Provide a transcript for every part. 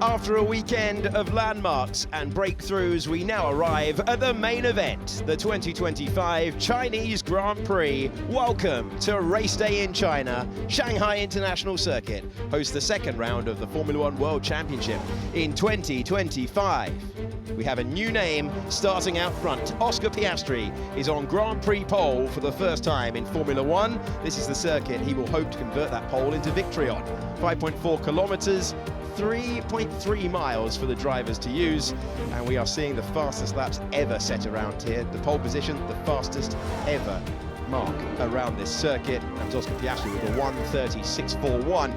After a weekend of landmarks and breakthroughs, we now arrive at the main event, the 2025 Chinese Grand Prix. Welcome to race day in China. Shanghai International Circuit hosts the second round of the Formula One World Championship in 2025. We have a new name starting out front. Oscar Piastri is on Grand Prix pole for the first time in Formula One. This is the circuit he will hope to convert that pole into victory on. 5.4 kilometers, 3.3 miles for the drivers to use, and we are seeing the fastest laps ever set around here. The pole position, the fastest ever mark around this circuit. That's Oscar Piastri with a 1:30.641.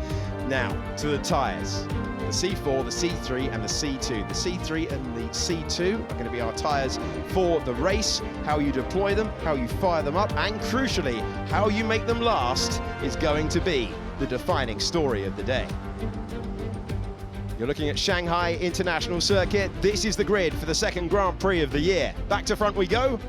Now to the tyres. The C4, the C3 and the C2. The C3 and the C2 are going to be our tyres for the race. How you deploy them, how you fire them up, and crucially, how you make them last is going to be the defining story of the day. You're looking at Shanghai International Circuit. This is the grid for the second Grand Prix of the year. Back to front we go,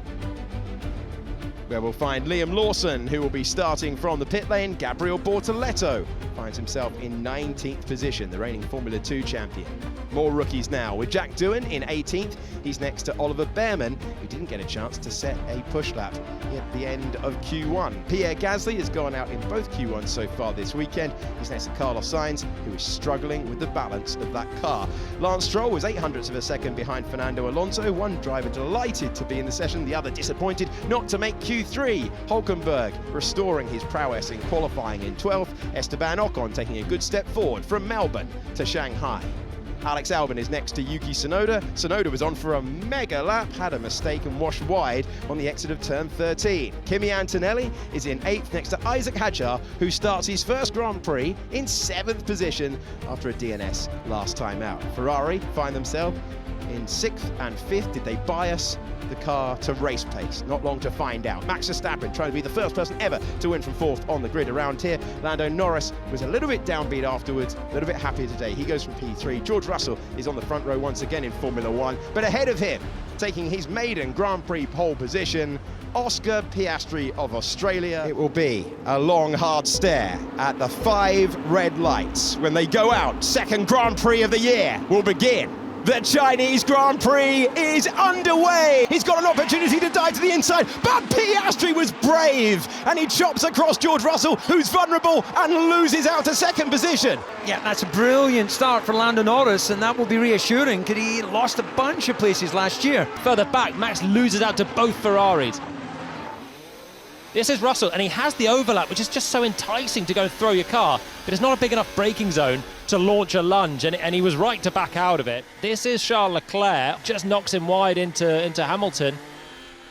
where we'll find Liam Lawson, who will be starting from the pit lane. Gabriel Bortoleto finds himself in 19th position, the reigning Formula 2 champion. More rookies now, with Jack Doohan in 18th. He's next to Oliver Behrman, who didn't get a chance to set a push lap at the end of Q1. Pierre Gasly has gone out in both Q1s so far this weekend. He's next to Carlos Sainz, who is struggling with the balance of that car. Lance Stroll was 0.08 of a second behind Fernando Alonso. One driver delighted to be in the session, the other disappointed not to make Q3. Hulkenberg restoring his prowess in qualifying in 12th. Esteban Ocon taking a good step forward from Melbourne to Shanghai. Alex Albon is next to Yuki Tsunoda. Tsunoda was on for a mega lap, had a mistake and washed wide on the exit of turn 13. Kimi Antonelli is in 8th next to Isaac Hadjar, who starts his first Grand Prix in 7th position after a DNS last time out. Ferrari find themselves in 6th and 5th. Did they bias the car to race pace? Not long to find out. Max Verstappen trying to be the first person ever to win from 4th on the grid around here. Lando Norris was a little bit downbeat afterwards, a little bit happier today. He goes from P3. George Russell is on the front row once again in Formula One, but ahead of him, taking his maiden Grand Prix pole position, Oscar Piastri of Australia. It will be a long, hard stare at the 5 red lights. When they go out, second Grand Prix of the year will begin. The Chinese Grand Prix is underway. He's got an opportunity to dive to the inside, but Piastri was brave, and he chops across George Russell, who's vulnerable, and loses out to second position. Yeah, that's a brilliant start for Lando Norris, and that will be reassuring because he lost a bunch of places last year. Further back, Max loses out to both Ferraris. This is Russell, and he has the overlap, which is just so enticing to go and throw your car, but it's not a big enough braking zone to launch a lunge, and he was right to back out of it. This is Charles Leclerc, just knocks him wide into Hamilton.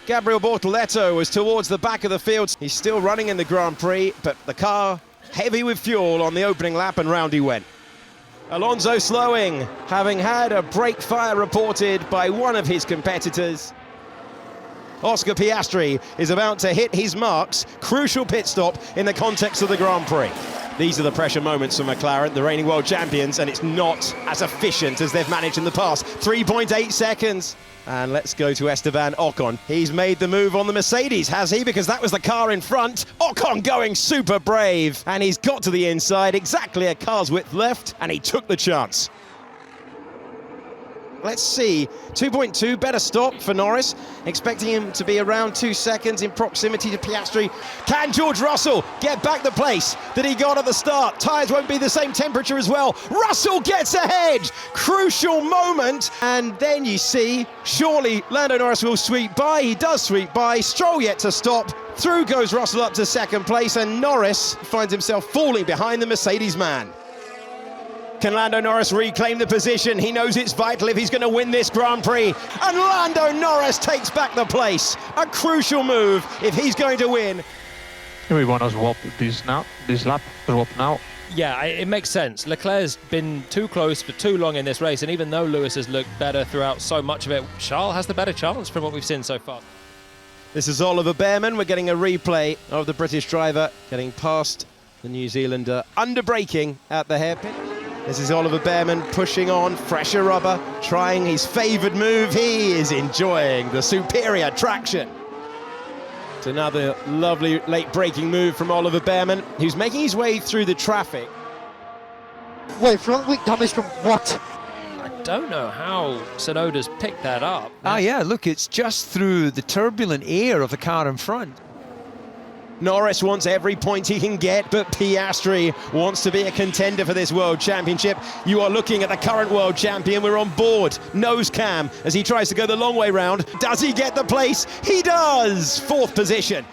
Gabriel Bortoleto was towards the back of the field. He's still running in the Grand Prix, but the car heavy with fuel on the opening lap, and round he went. Alonso slowing, having had a brake fire reported by one of his competitors. Oscar Piastri is about to hit his marks. Crucial pit stop in the context of the Grand Prix. These are the pressure moments for McLaren, the reigning world champions, and it's not as efficient as they've managed in the past. 3.8 seconds. And let's go to Esteban Ocon. He's made the move on the Mercedes, has he? Because that was the car in front. Ocon going super brave, and he's got to the inside, exactly a car's width left, and he took the chance. Let's see, 2.2, better stop for Norris, expecting him to be around 2 seconds in proximity to Piastri. Can George Russell get back the place that he got at the start? Tyres won't be the same temperature as well. Russell gets ahead, crucial moment, and then you see, surely Lando Norris will sweep by. He does sweep by, Stroll yet to stop. Through goes Russell up to second place, and Norris finds himself falling behind the Mercedes man. Can Lando Norris reclaim the position? He knows it's vital if he's going to win this Grand Prix. And Lando Norris takes back the place. A crucial move if he's going to win. We want to swap this lap, swap now. Yeah, it makes sense. Leclerc's been too close for too long in this race, and even though Lewis has looked better throughout so much of it, Charles has the better chance from what we've seen so far. This is Oliver Behrman. We're getting a replay of the British driver getting past the New Zealander under braking at the hairpin. This is Oliver Behrman pushing on, fresher rubber, trying his favoured move. He is enjoying the superior traction. It's another lovely late braking move from Oliver Behrman, who's making his way through the traffic. Wait, front wing damage from what? I don't know how Tsunoda's picked that up. Ah, yeah, look, it's just through the turbulent air of the car in front. Norris wants every point he can get, but Piastri wants to be a contender for this World Championship. You are looking at the current World Champion. We're on board. Nose cam as he tries to go the long way round. Does he get the place? He does! 4th position.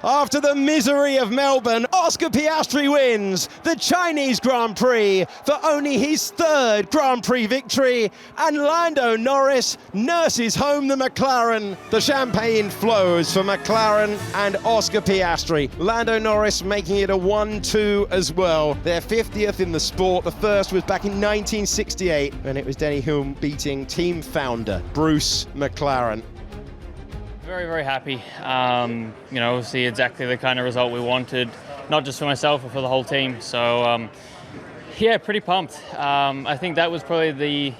After the misery of Melbourne, Oscar Piastri wins the Chinese Grand Prix for only his 3rd Grand Prix victory, and Lando Norris nurses home the McLaren. The champagne flows for McLaren and Oscar Piastri. Lando Norris making it a 1-2 as well. Their 50th in the sport. The first was back in 1968 when it was Denny Hulme beating team founder Bruce McLaren. Very, very happy. Obviously exactly the kind of result we wanted, not just for myself, but for the whole team. So, yeah, pretty pumped. I think that was probably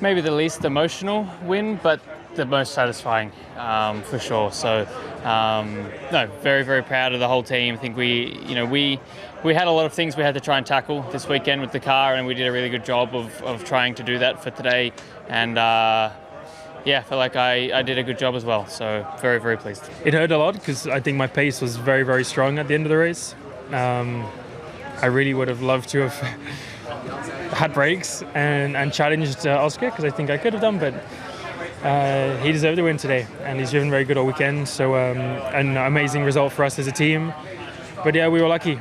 maybe the least emotional win, but the most satisfying, for sure. So, no, very, very proud of the whole team. I think we had a lot of things we had to try and tackle this weekend with the car, and we did a really good job of trying to do that for today. And yeah, I feel like I did a good job as well, so very, very pleased. It hurt a lot because I think my pace was very, very strong at the end of the race. I really would have loved to have had breaks and challenged Oscar, because I think I could have done, but he deserved the win today, and he's driven very good all weekend, so an amazing result for us as a team. But yeah, we were lucky.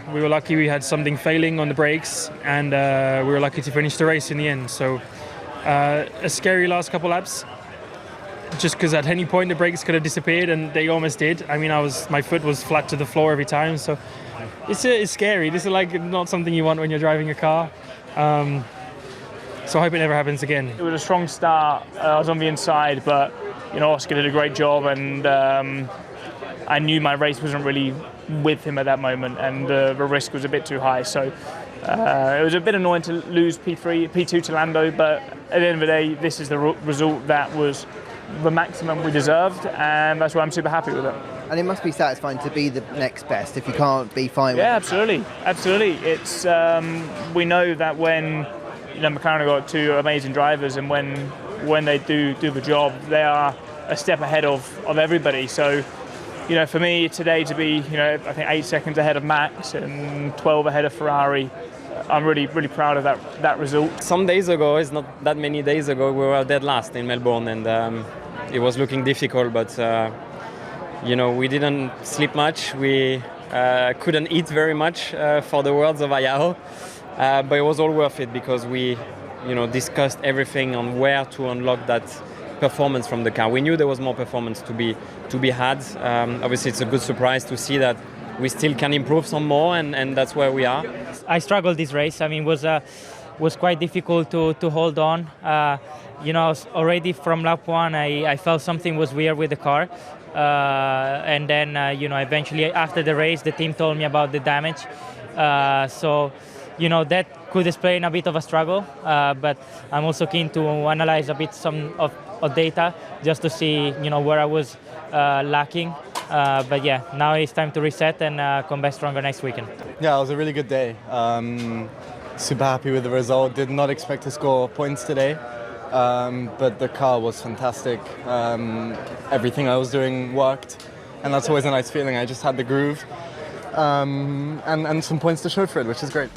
We had something failing on the brakes, and we were lucky to finish the race in the end. So a scary last couple laps, just because at any point the brakes could have disappeared, and they almost did. I mean, my foot was flat to the floor every time, so it's scary. This is like not something you want when you're driving a car. So I hope it never happens again. It was a strong start. I was on the inside, but Oscar did a great job, and I knew my race wasn't really with him at that moment, and the risk was a bit too high. So it was a bit annoying to lose P2 to Lando, but at the end of the day, this is the result that was the maximum we deserved, and that's why I'm super happy with it. And it must be satisfying to be the next best if you can't be fine with it. Absolutely. It's we know that when McLaren have got 2 amazing drivers, and when they do the job, they are a step ahead of everybody. So for me today to be I think 8 seconds ahead of Max and 12 ahead of Ferrari, I'm really, really proud of that result. Some days ago, it's not that many days ago, we were dead last in Melbourne, and it was looking difficult, but we didn't sleep much. We couldn't eat very much, for the words of Ayao, but it was all worth it because we discussed everything on where to unlock that performance from the car. We knew there was more performance to be had. Obviously, it's a good surprise to see that we still can improve some more, and that's where we are. I struggled this race. I mean, was quite difficult to hold on. Already from lap 1, I felt something was weird with the car, and then eventually after the race, the team told me about the damage. So that could explain a bit of a struggle, but I'm also keen to analyze a bit of data just to see where I was lacking. But yeah, now it's time to reset and come back stronger next weekend. Yeah, it was a really good day. Super happy with the result. Did not expect to score points today, but the car was fantastic. Everything I was doing worked, and that's always a nice feeling. I just had the groove and some points to show for it, which is great.